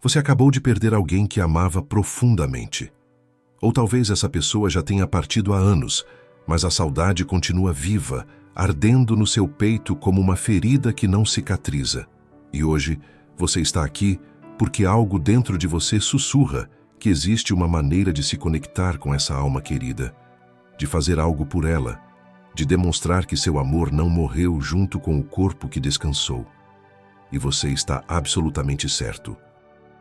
Você acabou de perder alguém que amava profundamente. Ou talvez essa pessoa já tenha partido há anos, mas a saudade continua viva, ardendo no seu peito como uma ferida que não cicatriza. E hoje, você está aqui porque algo dentro de você sussurra que existe uma maneira de se conectar com essa alma querida, de fazer algo por ela, de demonstrar que seu amor não morreu junto com o corpo que descansou. E você está absolutamente certo.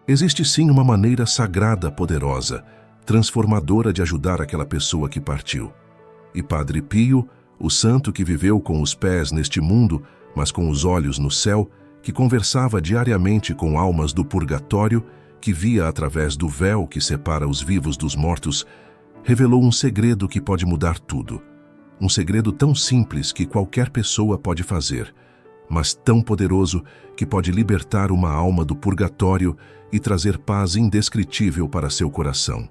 Existe sim uma maneira sagrada, poderosa, transformadora de ajudar aquela pessoa que partiu. E Padre Pio, o santo que viveu com os pés neste mundo, mas com os olhos no céu, que conversava diariamente com almas do purgatório, que via através do véu que separa os vivos dos mortos, revelou um segredo que pode mudar tudo. Um segredo tão simples que qualquer pessoa pode fazer, mas tão poderoso que pode libertar uma alma do purgatório e trazer paz indescritível para seu coração.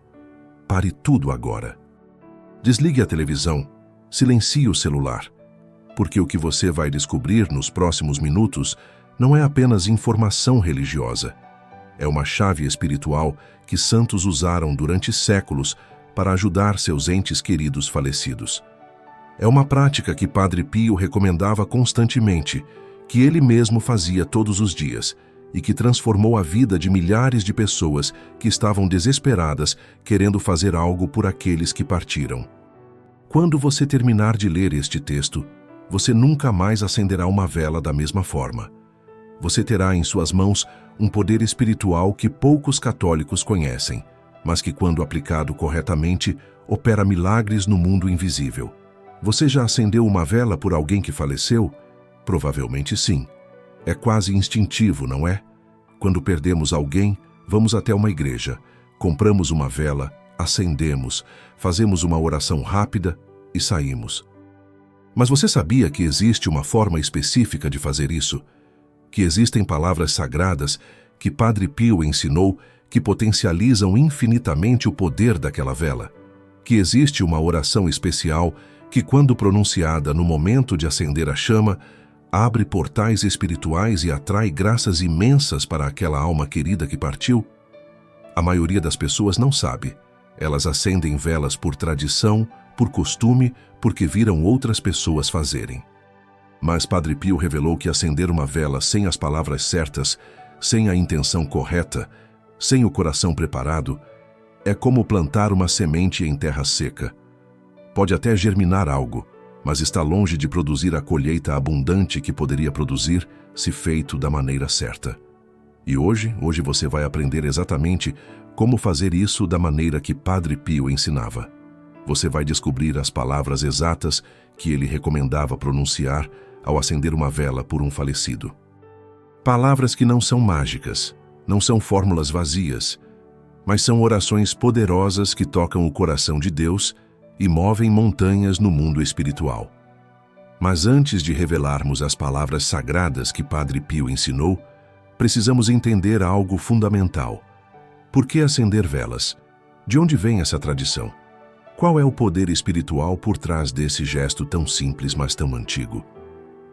Pare tudo agora. Desligue a televisão, silencie o celular, porque o que você vai descobrir nos próximos minutos não é apenas informação religiosa. É uma chave espiritual que santos usaram durante séculos para ajudar seus entes queridos falecidos. É uma prática que Padre Pio recomendava constantemente, que ele mesmo fazia todos os dias e que transformou a vida de milhares de pessoas que estavam desesperadas querendo fazer algo por aqueles que partiram. Quando você terminar de ler este texto, você nunca mais acenderá uma vela da mesma forma. Você terá em suas mãos um poder espiritual que poucos católicos conhecem, mas que, quando aplicado corretamente, opera milagres no mundo invisível. Você já acendeu uma vela por alguém que faleceu? Provavelmente sim. É quase instintivo, não é? Quando perdemos alguém, vamos até uma igreja, compramos uma vela, acendemos, fazemos uma oração rápida e saímos. Mas você sabia que existe uma forma específica de fazer isso? Que existem palavras sagradas que Padre Pio ensinou que potencializam infinitamente o poder daquela vela? Que existe uma oração especial que, quando pronunciada no momento de acender a chama, abre portais espirituais e atrai graças imensas para aquela alma querida que partiu? A maioria das pessoas não sabe. Elas acendem velas por tradição, por costume, porque viram outras pessoas fazerem. Mas Padre Pio revelou que acender uma vela sem as palavras certas, sem a intenção correta, sem o coração preparado, é como plantar uma semente em terra seca. Pode até germinar algo, mas está longe de produzir a colheita abundante que poderia produzir se feito da maneira certa. E hoje você vai aprender exatamente como fazer isso da maneira que Padre Pio ensinava. Você vai descobrir as palavras exatas que ele recomendava pronunciar ao acender uma vela por um falecido. Palavras que não são mágicas, não são fórmulas vazias, mas são orações poderosas que tocam o coração de Deus e movem montanhas no mundo espiritual. Mas antes de revelarmos as palavras sagradas que Padre Pio ensinou, precisamos entender algo fundamental. Por que acender velas? De onde vem essa tradição? Qual é o poder espiritual por trás desse gesto tão simples, mas tão antigo?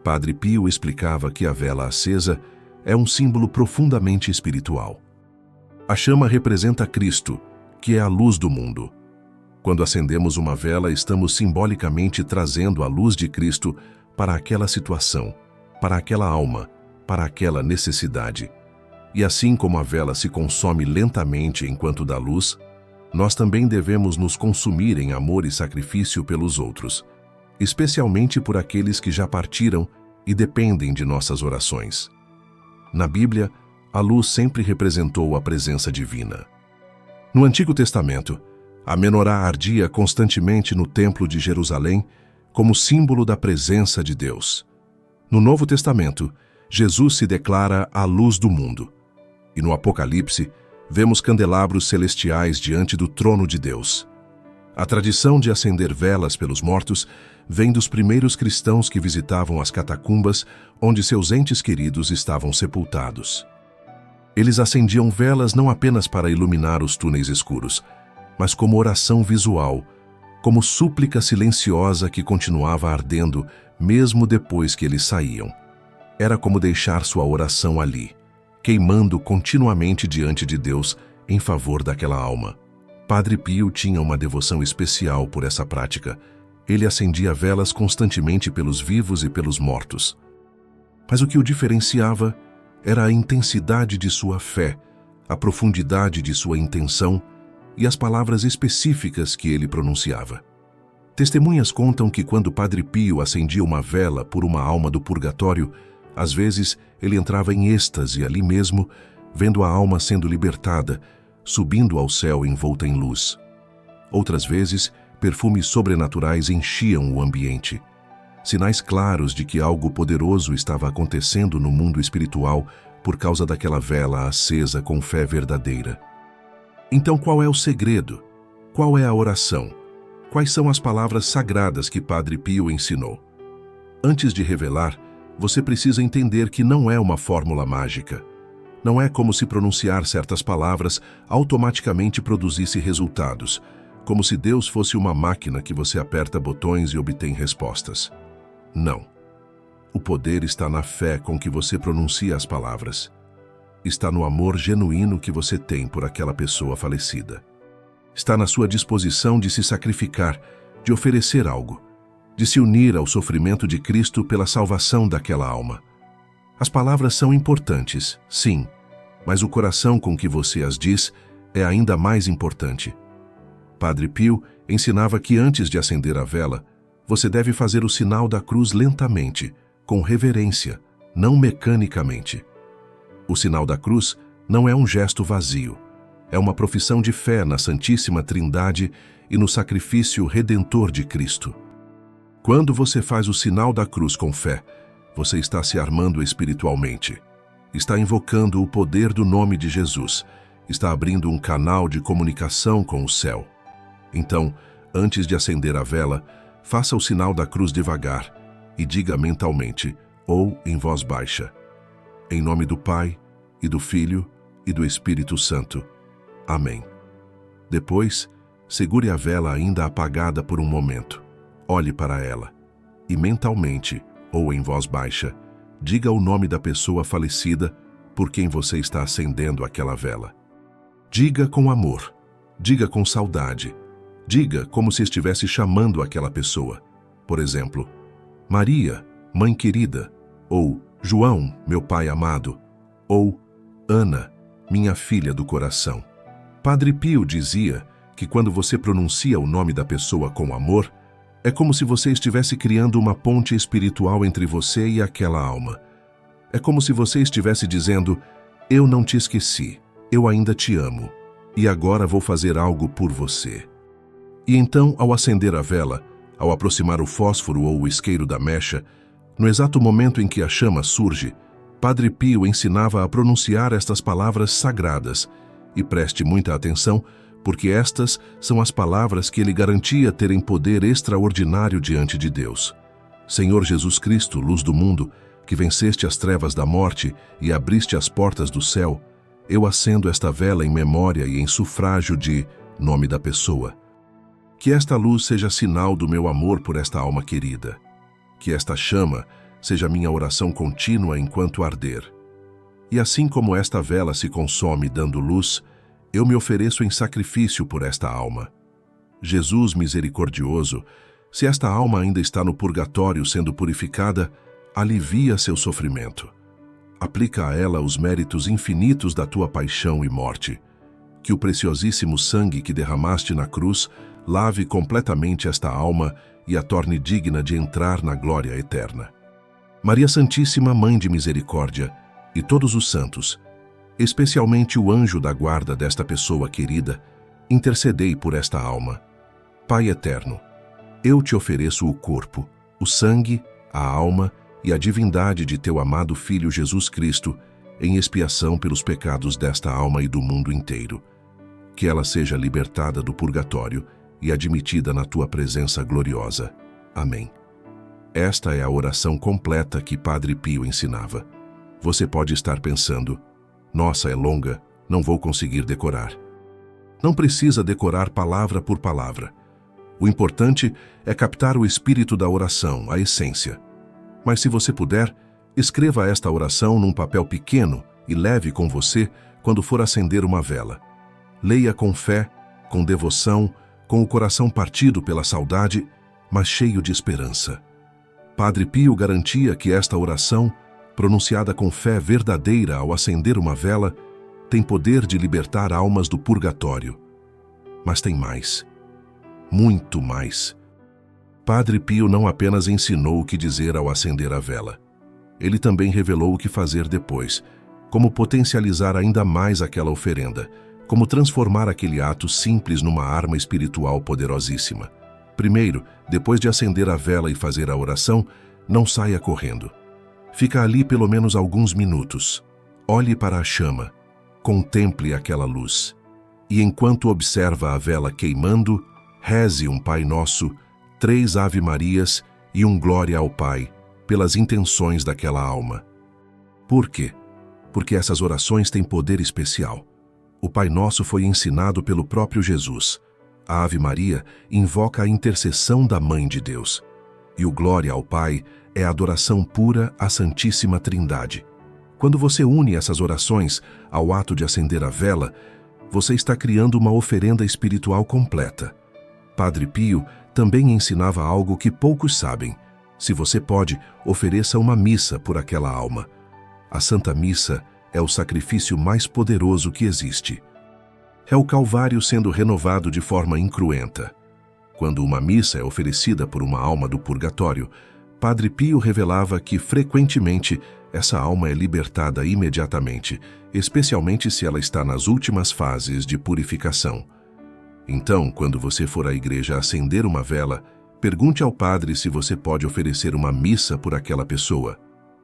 Padre Pio explicava que a vela acesa é um símbolo profundamente espiritual. A chama representa Cristo, que é a luz do mundo. Quando acendemos uma vela, estamos simbolicamente trazendo a luz de Cristo para aquela situação, para aquela alma, para aquela necessidade. E assim como a vela se consome lentamente enquanto dá luz, nós também devemos nos consumir em amor e sacrifício pelos outros, especialmente por aqueles que já partiram e dependem de nossas orações. Na Bíblia, a luz sempre representou a presença divina. No Antigo Testamento, a menorá ardia constantemente no Templo de Jerusalém como símbolo da presença de Deus. No Novo Testamento, Jesus se declara a luz do mundo. E no Apocalipse, vemos candelabros celestiais diante do trono de Deus. A tradição de acender velas pelos mortos vem dos primeiros cristãos que visitavam as catacumbas onde seus entes queridos estavam sepultados. Eles acendiam velas não apenas para iluminar os túneis escuros, mas como oração visual, como súplica silenciosa que continuava ardendo mesmo depois que eles saíam. Era como deixar sua oração ali, queimando continuamente diante de Deus em favor daquela alma. Padre Pio tinha uma devoção especial por essa prática. Ele acendia velas constantemente pelos vivos e pelos mortos. Mas o que o diferenciava era a intensidade de sua fé, a profundidade de sua intenção e as palavras específicas que ele pronunciava. Testemunhas contam que quando Padre Pio acendia uma vela por uma alma do purgatório, às vezes ele entrava em êxtase ali mesmo, vendo a alma sendo libertada, subindo ao céu envolta em luz. Outras vezes, perfumes sobrenaturais enchiam o ambiente. Sinais claros de que algo poderoso estava acontecendo no mundo espiritual por causa daquela vela acesa com fé verdadeira. Então, qual é o segredo? Qual é a oração? Quais são as palavras sagradas que Padre Pio ensinou? Antes de revelar, você precisa entender que não é uma fórmula mágica. Não é como se pronunciar certas palavras automaticamente produzisse resultados, como se Deus fosse uma máquina que você aperta botões e obtém respostas. Não. O poder está na fé com que você pronuncia as palavras. Está no amor genuíno que você tem por aquela pessoa falecida. Está na sua disposição de se sacrificar, de oferecer algo, de se unir ao sofrimento de Cristo pela salvação daquela alma. As palavras são importantes, sim, mas o coração com que você as diz é ainda mais importante. Padre Pio ensinava que antes de acender a vela, você deve fazer o sinal da cruz lentamente, com reverência, não mecanicamente. O sinal da cruz não é um gesto vazio. É uma profissão de fé na Santíssima Trindade e no sacrifício redentor de Cristo. Quando você faz o sinal da cruz com fé, você está se armando espiritualmente. Está invocando o poder do nome de Jesus. Está abrindo um canal de comunicação com o céu. Então, antes de acender a vela, faça o sinal da cruz devagar e diga mentalmente ou em voz baixa: em nome do Pai, e do Filho, e do Espírito Santo. Amém. Depois, segure a vela ainda apagada por um momento. Olhe para ela e mentalmente, ou em voz baixa, diga o nome da pessoa falecida por quem você está acendendo aquela vela. Diga com amor, diga com saudade, diga como se estivesse chamando aquela pessoa. Por exemplo, Maria, mãe querida, ou João, meu pai amado, ou Ana, minha filha do coração. Padre Pio dizia que quando você pronuncia o nome da pessoa com amor, é como se você estivesse criando uma ponte espiritual entre você e aquela alma. É como se você estivesse dizendo: eu não te esqueci, eu ainda te amo, e agora vou fazer algo por você. E então, ao acender a vela, ao aproximar o fósforo ou o isqueiro da mecha, no exato momento em que a chama surge, Padre Pio ensinava a pronunciar estas palavras sagradas. E preste muita atenção, porque estas são as palavras que ele garantia terem poder extraordinário diante de Deus. Senhor Jesus Cristo, luz do mundo, que venceste as trevas da morte e abriste as portas do céu, eu acendo esta vela em memória e em sufrágio de nome da pessoa. Que esta luz seja sinal do meu amor por esta alma querida. Que esta chama seja minha oração contínua enquanto arder. E assim como esta vela se consome dando luz, eu me ofereço em sacrifício por esta alma. Jesus misericordioso, se esta alma ainda está no purgatório sendo purificada, alivia seu sofrimento. Aplica a ela os méritos infinitos da tua paixão e morte. Que o preciosíssimo sangue que derramaste na cruz lave completamente esta alma e a torne digna de entrar na glória eterna. Maria Santíssima, Mãe de Misericórdia, e todos os santos, especialmente o anjo da guarda desta pessoa querida, intercedei por esta alma. Pai eterno, eu te ofereço o corpo, o sangue, a alma e a divindade de teu amado Filho Jesus Cristo, em expiação pelos pecados desta alma e do mundo inteiro. Que ela seja libertada do purgatório e admitida na tua presença gloriosa. Amém. Esta é a oração completa que Padre Pio ensinava. Você pode estar pensando: nossa, é longa, não vou conseguir decorar. Não precisa decorar palavra por palavra. O importante é captar o espírito da oração, a essência. Mas se você puder, escreva esta oração num papel pequeno e leve com você quando for acender uma vela. Leia com fé, com devoção, com o coração partido pela saudade, mas cheio de esperança. Padre Pio garantia que esta oração, pronunciada com fé verdadeira ao acender uma vela, tem poder de libertar almas do purgatório. Mas tem mais. Muito mais. Padre Pio não apenas ensinou o que dizer ao acender a vela. Ele também revelou o que fazer depois, como potencializar ainda mais aquela oferenda, como transformar aquele ato simples numa arma espiritual poderosíssima. Primeiro, depois de acender a vela e fazer a oração, não saia correndo. Fica ali pelo menos alguns minutos. Olhe para a chama, contemple aquela luz. E enquanto observa a vela queimando, reze um Pai Nosso, 3 Ave Marias e um Glória ao Pai, pelas intenções daquela alma. Por quê? Porque essas orações têm poder especial. O Pai Nosso foi ensinado pelo próprio Jesus. A Ave Maria invoca a intercessão da Mãe de Deus. E o Glória ao Pai é a adoração pura à Santíssima Trindade. Quando você une essas orações ao ato de acender a vela, você está criando uma oferenda espiritual completa. Padre Pio também ensinava algo que poucos sabem. Se você pode, ofereça uma missa por aquela alma. A Santa Missa é o sacrifício mais poderoso que existe. É o Calvário sendo renovado de forma incruenta. Quando uma missa é oferecida por uma alma do purgatório, Padre Pio revelava que, frequentemente, essa alma é libertada imediatamente, especialmente se ela está nas últimas fases de purificação. Então, quando você for à igreja acender uma vela, pergunte ao padre se você pode oferecer uma missa por aquela pessoa.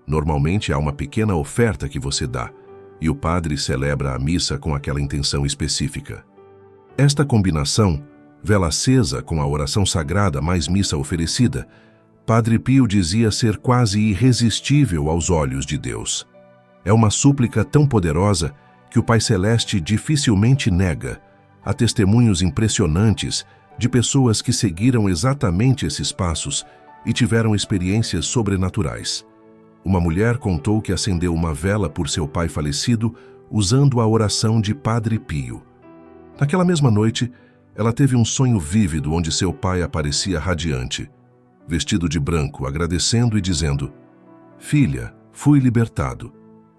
Normalmente há uma pequena oferta que você dá, e o padre celebra a missa com aquela intenção específica. Esta combinação, vela acesa com a oração sagrada mais missa oferecida, Padre Pio dizia ser quase irresistível aos olhos de Deus. É uma súplica tão poderosa que o Pai Celeste dificilmente nega. Há testemunhos impressionantes de pessoas que seguiram exatamente esses passos e tiveram experiências sobrenaturais. Uma mulher contou que acendeu uma vela por seu pai falecido usando a oração de Padre Pio. Naquela mesma noite, ela teve um sonho vívido onde seu pai aparecia radiante, vestido de branco, agradecendo e dizendo: "Filha, fui libertado.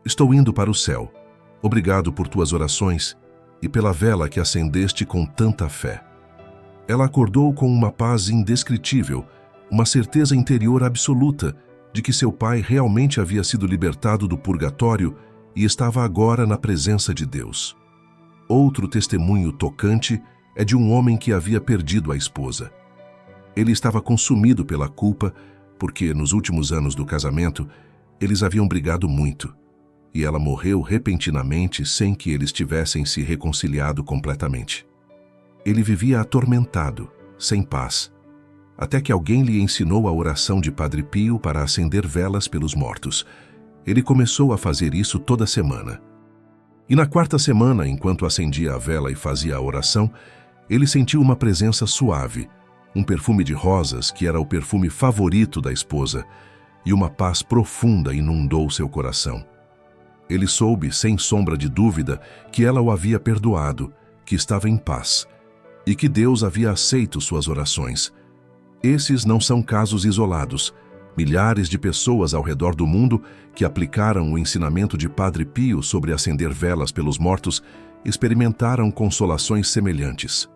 Estou indo para o céu. Obrigado por tuas orações e pela vela que acendeste com tanta fé." Ela acordou com uma paz indescritível, uma certeza interior absoluta de que seu pai realmente havia sido libertado do purgatório e estava agora na presença de Deus. Outro testemunho tocante é de um homem que havia perdido a esposa. Ele estava consumido pela culpa porque, nos últimos anos do casamento, eles haviam brigado muito, e ela morreu repentinamente sem que eles tivessem se reconciliado completamente. Ele vivia atormentado, sem paz, até que alguém lhe ensinou a oração de Padre Pio para acender velas pelos mortos. Ele começou a fazer isso toda semana. E na 4ª semana, enquanto acendia a vela e fazia a oração, ele sentiu uma presença suave, um perfume de rosas que era o perfume favorito da esposa, e uma paz profunda inundou seu coração. Ele soube, sem sombra de dúvida, que ela o havia perdoado, que estava em paz, e que Deus havia aceito suas orações. Esses não são casos isolados. Milhares de pessoas ao redor do mundo que aplicaram o ensinamento de Padre Pio sobre acender velas pelos mortos experimentaram consolações semelhantes.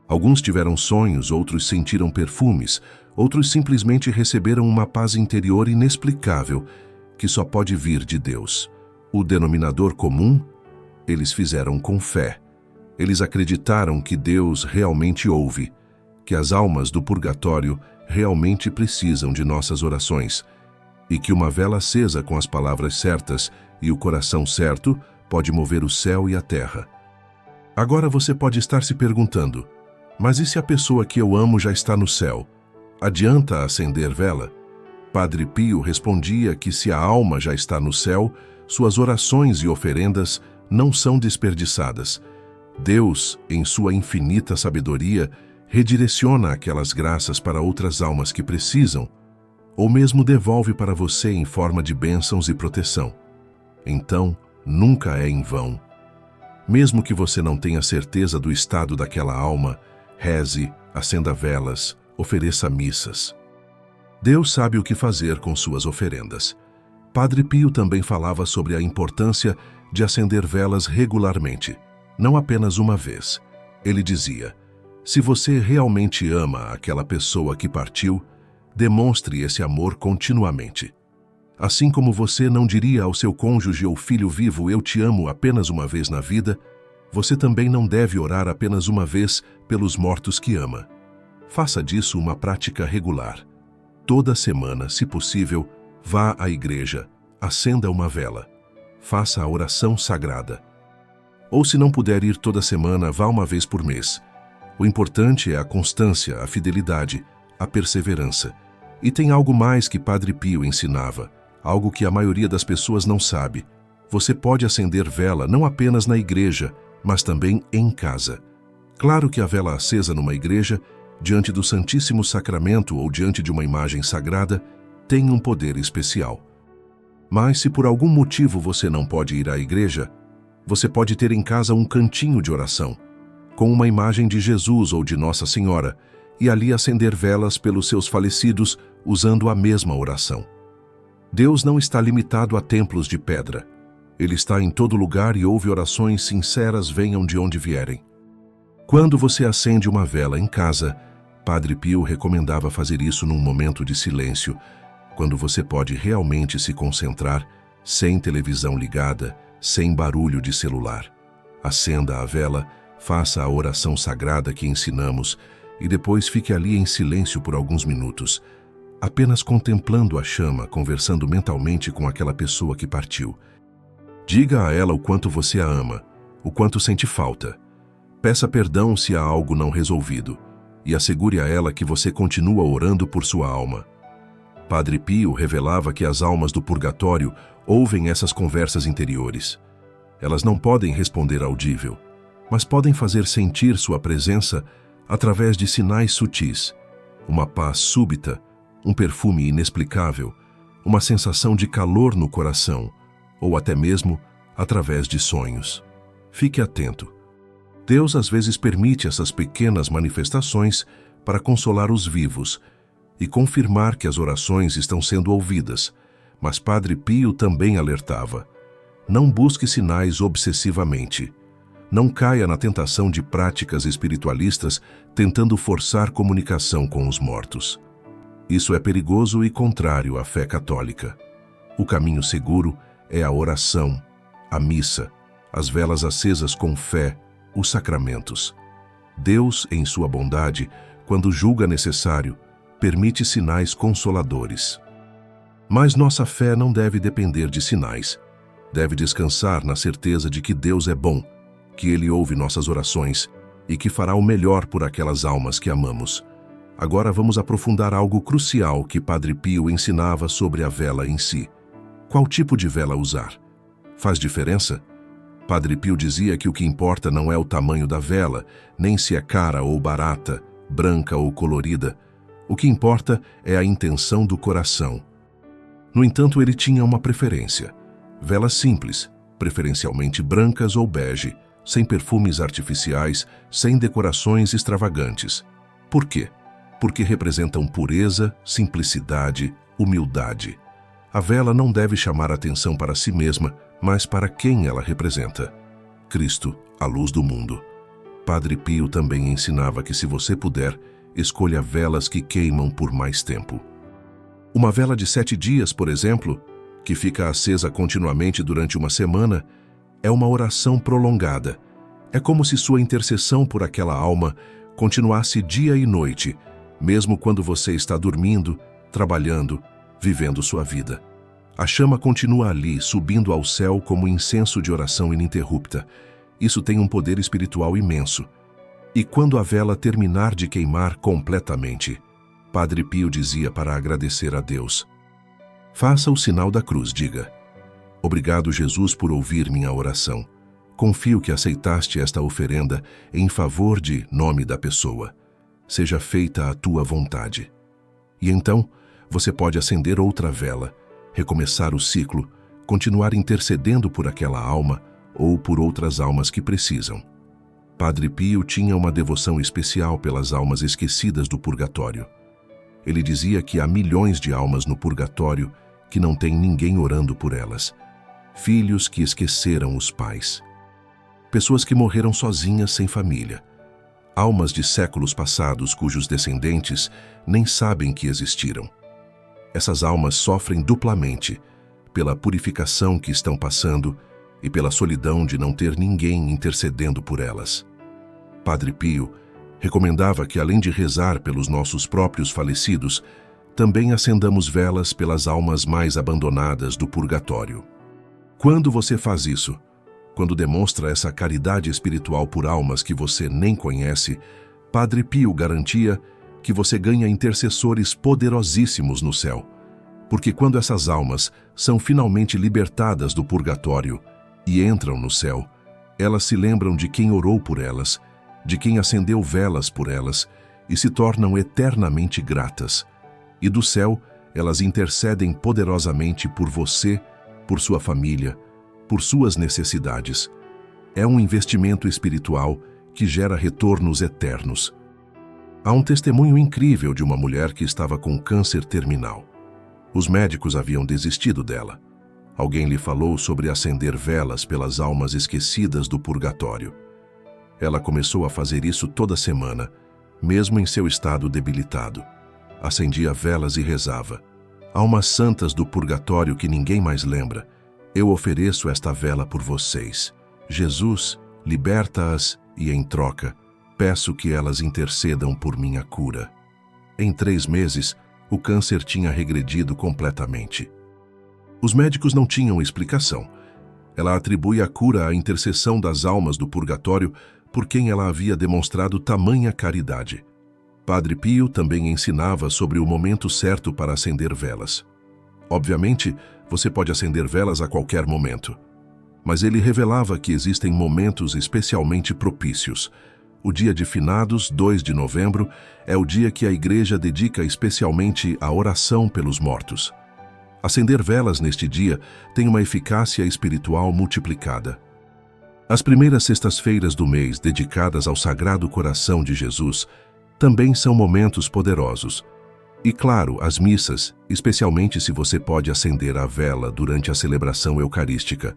Alguns tiveram sonhos, outros sentiram perfumes, outros simplesmente receberam uma paz interior inexplicável que só pode vir de Deus. O denominador comum? Eles fizeram com fé. Eles acreditaram que Deus realmente ouve, que as almas do purgatório realmente precisam de nossas orações e que uma vela acesa com as palavras certas e o coração certo pode mover o céu e a terra. Agora você pode estar se perguntando: mas e se a pessoa que eu amo já está no céu? Adianta acender vela? Padre Pio respondia que se a alma já está no céu, suas orações e oferendas não são desperdiçadas. Deus, em sua infinita sabedoria, redireciona aquelas graças para outras almas que precisam, ou mesmo devolve para você em forma de bênçãos e proteção. Então, nunca é em vão. Mesmo que você não tenha certeza do estado daquela alma, reze, acenda velas, ofereça missas. Deus sabe o que fazer com suas oferendas. Padre Pio também falava sobre a importância de acender velas regularmente, não apenas uma vez. Ele dizia: se você realmente ama aquela pessoa que partiu, demonstre esse amor continuamente. Assim como você não diria ao seu cônjuge ou filho vivo "eu te amo" apenas uma vez na vida, você também não deve orar apenas uma vez pelos mortos que ama. Faça disso uma prática regular. Toda semana, se possível, vá à igreja, acenda uma vela. Faça a oração sagrada. Ou se não puder ir toda semana, vá uma vez por mês. O importante é a constância, a fidelidade, a perseverança. E tem algo mais que Padre Pio ensinava, algo que a maioria das pessoas não sabe. Você pode acender vela não apenas na igreja, mas também em casa. Claro que a vela acesa numa igreja, diante do Santíssimo Sacramento ou diante de uma imagem sagrada, tem um poder especial. Mas se por algum motivo você não pode ir à igreja, você pode ter em casa um cantinho de oração, com uma imagem de Jesus ou de Nossa Senhora, e ali acender velas pelos seus falecidos usando a mesma oração. Deus não está limitado a templos de pedra. Ele está em todo lugar e ouve orações sinceras, venham de onde vierem. Quando você acende uma vela em casa, Padre Pio recomendava fazer isso num momento de silêncio, quando você pode realmente se concentrar, sem televisão ligada, sem barulho de celular. Acenda a vela, faça a oração sagrada que ensinamos e depois fique ali em silêncio por alguns minutos, apenas contemplando a chama, conversando mentalmente com aquela pessoa que partiu. Diga a ela o quanto você a ama, o quanto sente falta. Peça perdão se há algo não resolvido e assegure a ela que você continua orando por sua alma. Padre Pio revelava que as almas do purgatório ouvem essas conversas interiores. Elas não podem responder audível, mas podem fazer sentir sua presença através de sinais sutis, uma paz súbita, um perfume inexplicável, uma sensação de calor no coração, ou até mesmo através de sonhos. Fique atento. Deus às vezes permite essas pequenas manifestações para consolar os vivos e confirmar que as orações estão sendo ouvidas, mas Padre Pio também alertava: não busque sinais obsessivamente. Não caia na tentação de práticas espiritualistas tentando forçar comunicação com os mortos. Isso é perigoso e contrário à fé católica. O caminho seguro é a oração, a missa, as velas acesas com fé, os sacramentos. Deus, em sua bondade, quando julga necessário, permite sinais consoladores. Mas nossa fé não deve depender de sinais. Deve descansar na certeza de que Deus é bom, que Ele ouve nossas orações e que fará o melhor por aquelas almas que amamos. Agora vamos aprofundar algo crucial que Padre Pio ensinava sobre a vela em si. Qual tipo de vela usar? Faz diferença? Padre Pio dizia que o que importa não é o tamanho da vela, nem se é cara ou barata, branca ou colorida. O que importa é a intenção do coração. No entanto, ele tinha uma preferência: velas simples, preferencialmente brancas ou bege, sem perfumes artificiais, sem decorações extravagantes. Por quê? Porque representam pureza, simplicidade, humildade. A vela não deve chamar atenção para si mesma, mas para quem ela representa: Cristo, a luz do mundo. Padre Pio também ensinava que, se você puder, escolha velas que queimam por mais tempo. Uma vela de 7 dias, por exemplo, que fica acesa continuamente durante uma semana, é uma oração prolongada. É como se sua intercessão por aquela alma continuasse dia e noite, mesmo quando você está dormindo, trabalhando, vivendo sua vida. A chama continua ali, subindo ao céu como incenso de oração ininterrupta. Isso tem um poder espiritual imenso. E quando a vela terminar de queimar completamente, Padre Pio dizia para agradecer a Deus: faça o sinal da cruz, diga: obrigado, Jesus, por ouvir minha oração. Confio que aceitaste esta oferenda em favor de nome da pessoa. Seja feita a tua vontade. E então, você pode acender outra vela, recomeçar o ciclo, continuar intercedendo por aquela alma ou por outras almas que precisam. Padre Pio tinha uma devoção especial pelas almas esquecidas do purgatório. Ele dizia que há milhões de almas no purgatório que não tem ninguém orando por elas. Filhos que esqueceram os pais. Pessoas que morreram sozinhas sem família. Almas de séculos passados cujos descendentes nem sabem que existiram. Essas almas sofrem duplamente pela purificação que estão passando e pela solidão de não ter ninguém intercedendo por elas. Padre Pio recomendava que, além de rezar pelos nossos próprios falecidos, também acendamos velas pelas almas mais abandonadas do purgatório. Quando você faz isso, quando demonstra essa caridade espiritual por almas que você nem conhece, Padre Pio garantia que você ganha intercessores poderosíssimos no céu, porque quando essas almas são finalmente libertadas do purgatório e entram no céu, elas se lembram de quem orou por elas, de quem acendeu velas por elas e se tornam eternamente gratas. E do céu, elas intercedem poderosamente por você, por sua família, por suas necessidades. É um investimento espiritual que gera retornos eternos. Há um testemunho incrível de uma mulher que estava com câncer terminal. Os médicos haviam desistido dela. Alguém lhe falou sobre acender velas pelas almas esquecidas do purgatório. Ela começou a fazer isso toda semana, mesmo em seu estado debilitado. Acendia velas e rezava: almas santas do purgatório que ninguém mais lembra, eu ofereço esta vela por vocês. Jesus, liberta-as e, em troca, peço que elas intercedam por minha cura. Em 3 meses, o câncer tinha regredido completamente. Os médicos não tinham explicação. Ela atribui a cura à intercessão das almas do purgatório por quem ela havia demonstrado tamanha caridade. Padre Pio também ensinava sobre o momento certo para acender velas. Obviamente, você pode acender velas a qualquer momento. Mas ele revelava que existem momentos especialmente propícios. O dia de Finados, 2 de novembro, é o dia que a Igreja dedica especialmente à oração pelos mortos. Acender velas neste dia tem uma eficácia espiritual multiplicada. As primeiras sextas-feiras do mês dedicadas ao Sagrado Coração de Jesus também são momentos poderosos. E claro, as missas, especialmente se você pode acender a vela durante a celebração eucarística.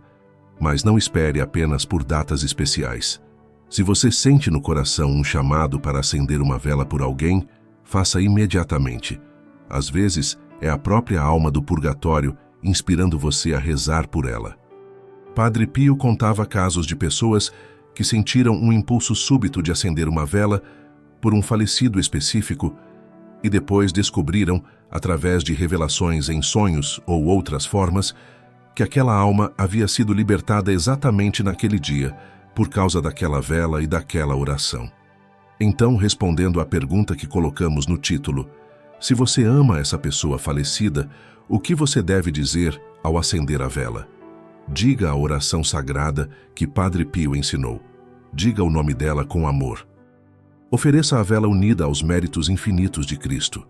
Mas não espere apenas por datas especiais. Se você sente no coração um chamado para acender uma vela por alguém, faça imediatamente. Às vezes, é a própria alma do purgatório inspirando você a rezar por ela. Padre Pio contava casos de pessoas que sentiram um impulso súbito de acender uma vela por um falecido específico e depois descobriram, através de revelações em sonhos ou outras formas, que aquela alma havia sido libertada exatamente naquele dia, por causa daquela vela e daquela oração. Então, respondendo à pergunta que colocamos no título, se você ama essa pessoa falecida, o que você deve dizer ao acender a vela? Diga a oração sagrada que Padre Pio ensinou. Diga o nome dela com amor. Ofereça a vela unida aos méritos infinitos de Cristo.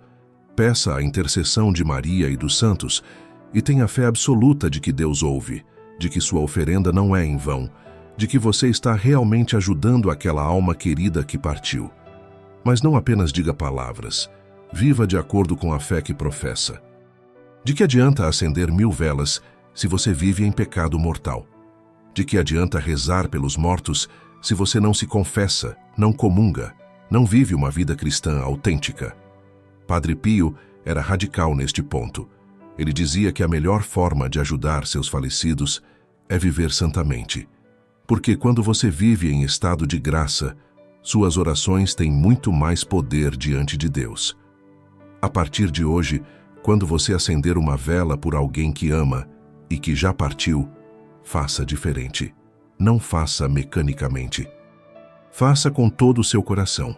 Peça a intercessão de Maria e dos santos e tenha fé absoluta de que Deus ouve, de que sua oferenda não é em vão, de que você está realmente ajudando aquela alma querida que partiu. Mas não apenas diga palavras. Viva de acordo com a fé que professa. De que adianta acender 1000 velas se você vive em pecado mortal? De que adianta rezar pelos mortos se você não se confessa, não comunga, não vive uma vida cristã autêntica? Padre Pio era radical neste ponto. Ele dizia que a melhor forma de ajudar seus falecidos é viver santamente. Porque quando você vive em estado de graça, suas orações têm muito mais poder diante de Deus. A partir de hoje, quando você acender uma vela por alguém que ama e que já partiu, faça diferente. Não faça mecanicamente. Faça com todo o seu coração.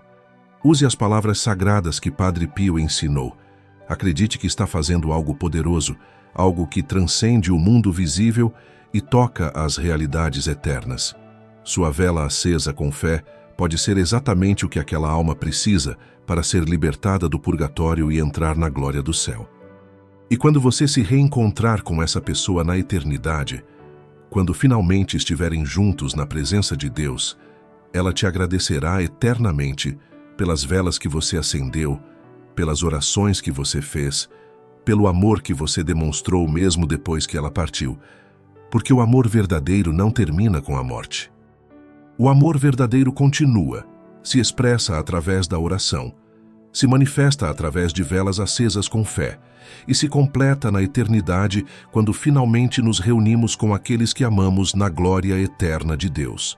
Use as palavras sagradas que Padre Pio ensinou. Acredite que está fazendo algo poderoso, algo que transcende o mundo visível e toca as realidades eternas. Sua vela acesa com fé pode ser exatamente o que aquela alma precisa para ser libertada do purgatório e entrar na glória do céu. E quando você se reencontrar com essa pessoa na eternidade, quando finalmente estiverem juntos na presença de Deus, ela te agradecerá eternamente pelas velas que você acendeu, pelas orações que você fez, pelo amor que você demonstrou mesmo depois que ela partiu, porque o amor verdadeiro não termina com a morte. O amor verdadeiro continua, se expressa através da oração, se manifesta através de velas acesas com fé e se completa na eternidade quando finalmente nos reunimos com aqueles que amamos na glória eterna de Deus.